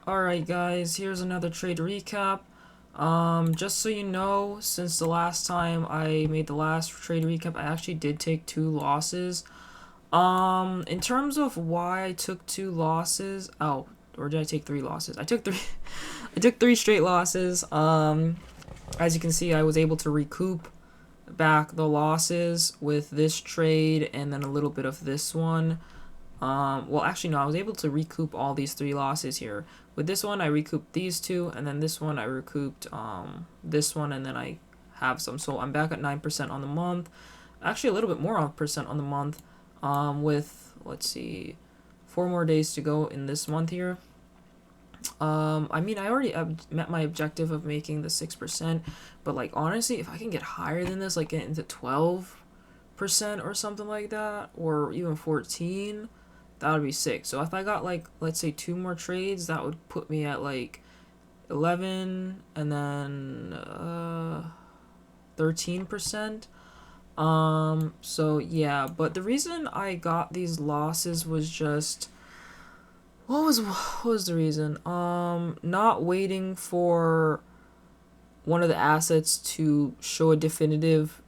Alright guys, here's another trade recap. Just so you know, since the last time I made the last trade recap, I actually did take 2 losses. In terms of why I took 2 losses, or did I take 3 losses? I took three I took 3 straight losses. As you can see, I was able to recoup back the losses with this trade and then a little bit of this one. Well, actually, no, I was able to recoup all these 3 losses here. With this one, I recouped these 2, and then this one, I recouped this one, and then I have some. So I'm back at 9% on the month. Actually, a little bit more on percent on the month. With, let's see, 4 more days to go in this month here. I mean, I already met my objective of making the 6%, but like honestly, if I can get higher than this, like get into 12% or something like that, or even 14, that would be sick. So if I got like, let's say 2 more trades, that would put me at like 11 and then 13%. So yeah, but the reason I got these losses was just what was the reason? Not waiting for one of the assets to show a definitive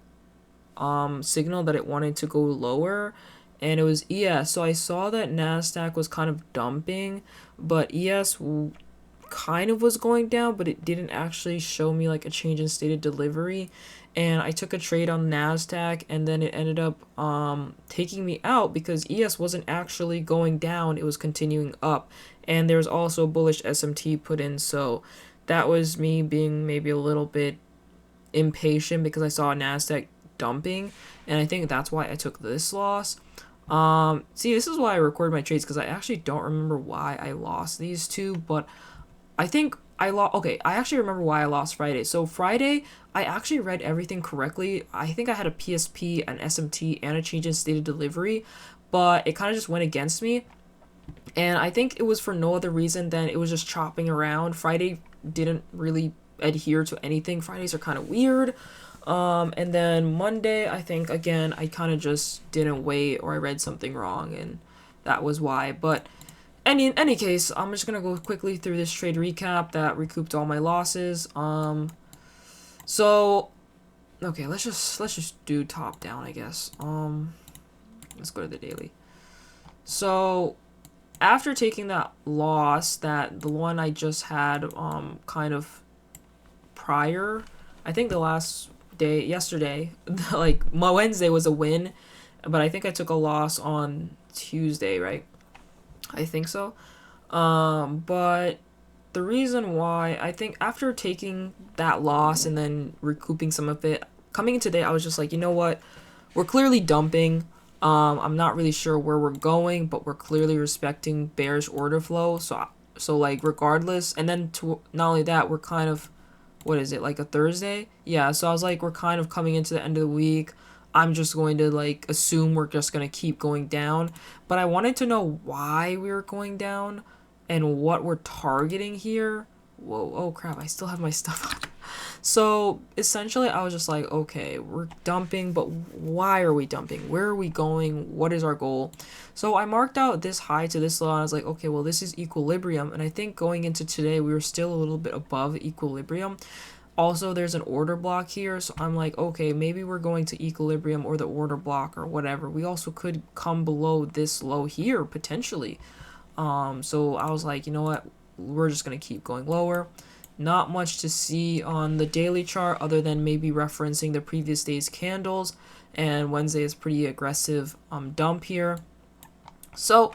signal that it wanted to go lower, and it was ES. So I saw that Nasdaq was kind of dumping, but ES kind of was going down, but it didn't actually show me like a change in stated delivery. And I took a trade on Nasdaq, and then it ended up taking me out because ES wasn't actually going down; it was continuing up. And there was also a bullish SMT put in, so that was me being maybe a little bit impatient because I saw Nasdaq dumping, and I think that's why I took this loss. See, this is why I record my trades because I actually don't remember why I lost these 2, but I think I lost. Okay, I actually remember why I lost Friday. So Friday, I actually read everything correctly. I think I had a PSP, an SMT, and a change in stated delivery, but it kind of just went against me. And I think it was for no other reason than it was just chopping around. Friday didn't really adhere to anything. Fridays are kind of weird. And then Monday, I think again, I kind of just didn't wait or I read something wrong, and that was why. But in any case, I'm just gonna go quickly through this trade recap that recouped all my losses. So okay, let's just do top down, I guess. Let's go to the daily. So after taking that loss, that the one I just had, kind of prior, I think the last day, yesterday, like my Wednesday was a win, but I think I took a loss on Tuesday, right? I think so. But the reason why I think after taking that loss and then recouping some of it, coming into today, I was just like, you know what? We're clearly dumping. I'm not really sure where we're going, but we're clearly respecting bearish order flow. So like regardless, and then to not only that, we're kind of, what is it, like a Thursday? Yeah. So I was like, we're kind of coming into the end of the week. I'm just going to like assume we're just going to keep going down. But I wanted to know why we were going down and what we're targeting here. Whoa, oh crap, I still have my stuff on. So essentially, I was just like, okay, we're dumping, but why are we dumping? Where are we going? What is our goal? So I marked out this high to this low, and I was like, okay, well, this is equilibrium. And I think going into today, we were still a little bit above equilibrium. Also, there's an order block here, so I'm like, okay, maybe we're going to equilibrium or the order block or whatever. We also could come below this low here, potentially. So I was like, you know what? We're just going to keep going lower. Not much to see on the daily chart other than maybe referencing the previous day's candles. And Wednesday is pretty aggressive dump here. So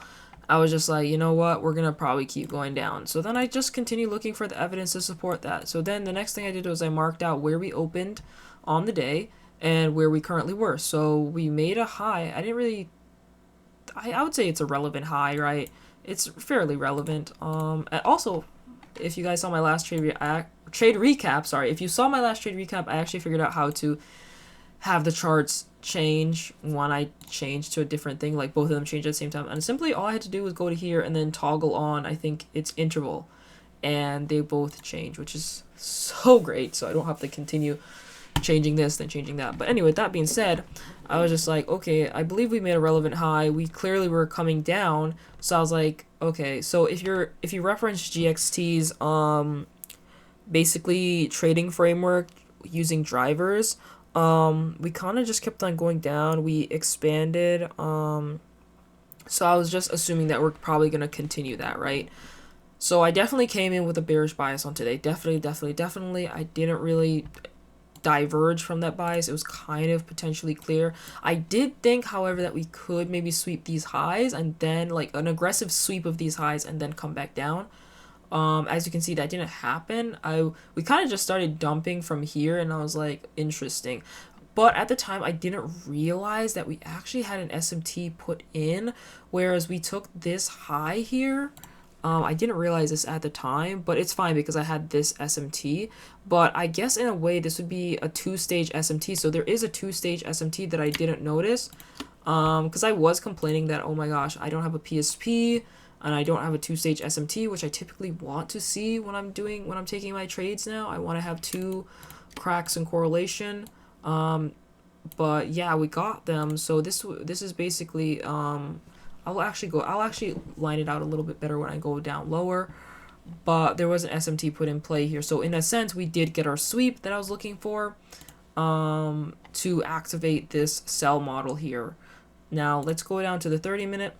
I was just like, you know what? We're going to probably keep going down. So then I just continue looking for the evidence to support that. So then the next thing I did was I marked out where we opened on the day and where we currently were. So we made a high. I would say it's a relevant high, right? It's fairly relevant. And also, if you guys saw my last trade recap, sorry, if you saw my last trade recap, I actually figured out how to have the charts change when I change to a different thing, like both of them change at the same time. And simply all I had to do was go to here and then toggle on, I think it's interval, and they both change, which is so great. So I don't have to continue changing this, then changing that. But anyway, with that being said, I was just like, okay, I believe we made a relevant high. We clearly were coming down. So I was like, okay, so if you reference GXT's basically trading framework using drivers, we kind of just kept on going down. We expanded. So I was just assuming that we're probably gonna continue that, right? So I definitely came in with a bearish bias on today. Definitely. I didn't really diverge from that bias. It was kind of potentially clear. I did think, however, that we could maybe sweep these highs and then like an aggressive sweep of these highs and then come back down. As you can see, that didn't happen. We kind of just started dumping from here, and I was like, interesting. But at the time, I didn't realize that we actually had an SMT put in, whereas we took this high here. I didn't realize this at the time, but it's fine because I had this SMT. But I guess in a way, this would be a two-stage SMT. So there is a two-stage SMT that I didn't notice. Because I was complaining that, oh my gosh, I don't have a PSP and I don't have a two-stage SMT, which I typically want to see when I'm taking my trades now. I want to have two cracks in correlation. But yeah, we got them. So this is basically I'll actually line it out a little bit better when I go down lower. But there was an SMT put in play here. So in a sense, we did get our sweep that I was looking for to activate this sell model here. Now let's go down to the 30-minute.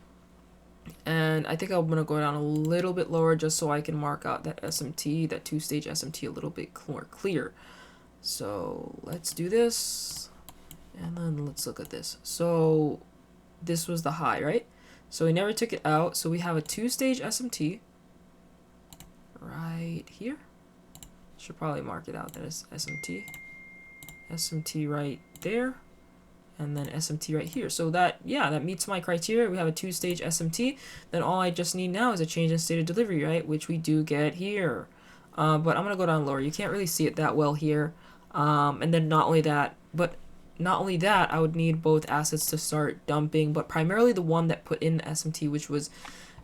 And I think I'm going to go down a little bit lower just so I can mark out that SMT, that two-stage SMT a little bit more clear. So let's do this. And then let's look at this. So this was the high, right? So we never took it out. So we have a two-stage SMT right here. Should probably mark it out. That is SMT. SMT right there. And then SMT right here. So that meets my criteria. We have a two-stage SMT. Then all I just need now is a change in state of delivery, right? Which we do get here. But I'm going to go down lower. You can't really see it that well here. And then not only that, I would need both assets to start dumping, but primarily the one that put in the SMT, which was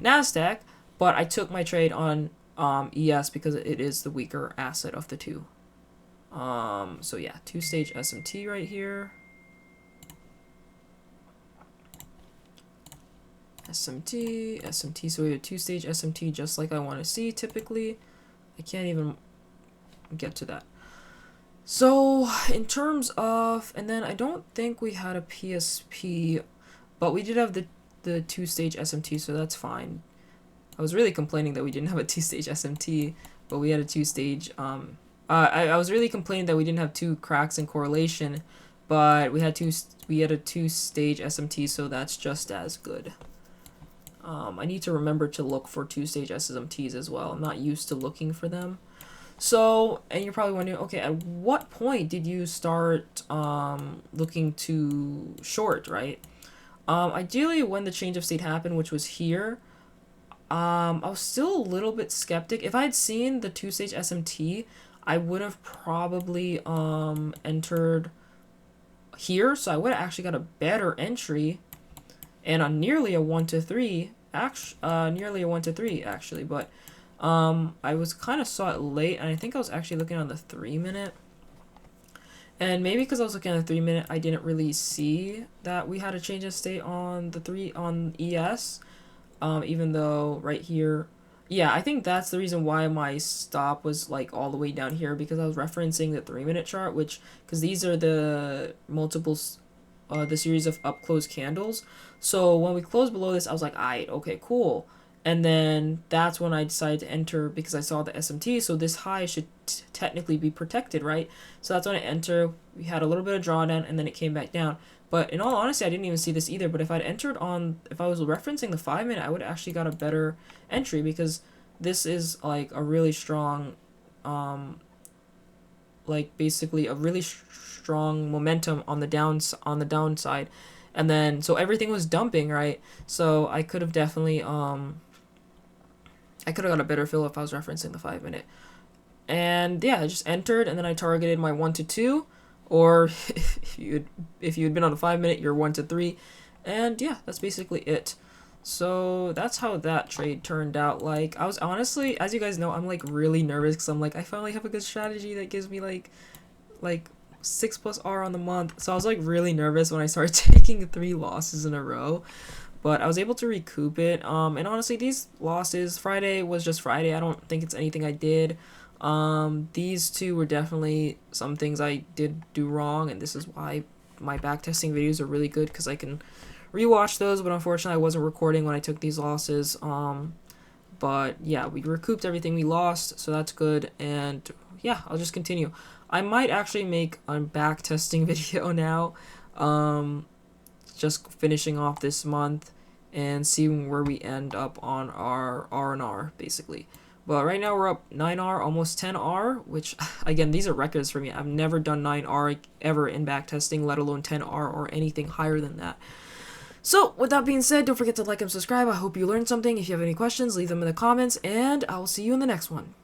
NASDAQ. But I took my trade on ES because it is the weaker asset of the two. So yeah, two-stage SMT right here. SMT, so we have a two-stage SMT just like I want to see typically. I can't even get to that. So in terms of, and then I don't think we had a PSP, but we did have the two-stage SMT, so that's fine. I was really complaining that we didn't have a two-stage SMT, but we had a two-stage, I was really complaining that we didn't have two cracks in correlation, but we had a two-stage SMT, so that's just as good. I need to remember to look for two-stage SMTs as well. I'm not used to looking for them. So, and you're probably wondering, okay, at what point did you start looking to short, right? Ideally, when the change of state happened, which was here, I was still a little bit skeptic. If I had seen the two-stage SMT, I would have probably entered here, so I would have actually got a better entry. And on nearly a 1-to-3, actually, but I was kind of saw it late, and I think I was actually looking on the 3-minute. And maybe because I was looking at the 3-minute, I didn't really see that we had a change of state on on ES, even though right here, yeah, I think that's the reason why my stop was like all the way down here, because I was referencing the 3-minute chart, because these are the multiples. The series of up close candles. So when we closed below this, I was like, alright, okay, cool. And then that's when I decided to enter because I saw the SMT. So this high should technically be protected, right? So that's when I enter. We had a little bit of drawdown and then it came back down. But in all honesty, I didn't even see this either. But if I was referencing the 5-minute, I would have actually got a better entry because this is like a really strong, like basically a really strong momentum on the downside, and then so everything was dumping, right? So I could have definitely I could have got a better fill if I was referencing the 5-minute. And yeah, I just entered and then I targeted my 1-to-2, or if you had been on the 5-minute, you're 1-to-3, and yeah, that's basically it. So that's how that trade turned out. Like, I was honestly, as you guys know, I'm like really nervous because I'm like, I finally have a good strategy that gives me like 6+ R on the month. So I was like really nervous when I started taking 3 losses in a row. but I was able to recoup it. And honestly, these losses, Friday was just Friday. I don't think it's anything I did. These two were definitely some things I did do wrong, and this is why my backtesting videos are really good, because I can rewatch those, but unfortunately I wasn't recording when I took these losses. But yeah, we recouped everything we lost, so that's good, and yeah, I'll just continue. I might actually make a backtesting video now, just finishing off this month and seeing where we end up on our R&R, basically. But right now we're up 9R, almost 10R, which, again, these are records for me. I've never done 9R ever in backtesting, let alone 10R or anything higher than that. So, with that being said, don't forget to like and subscribe. I hope you learned something. If you have any questions, leave them in the comments, and I will see you in the next one.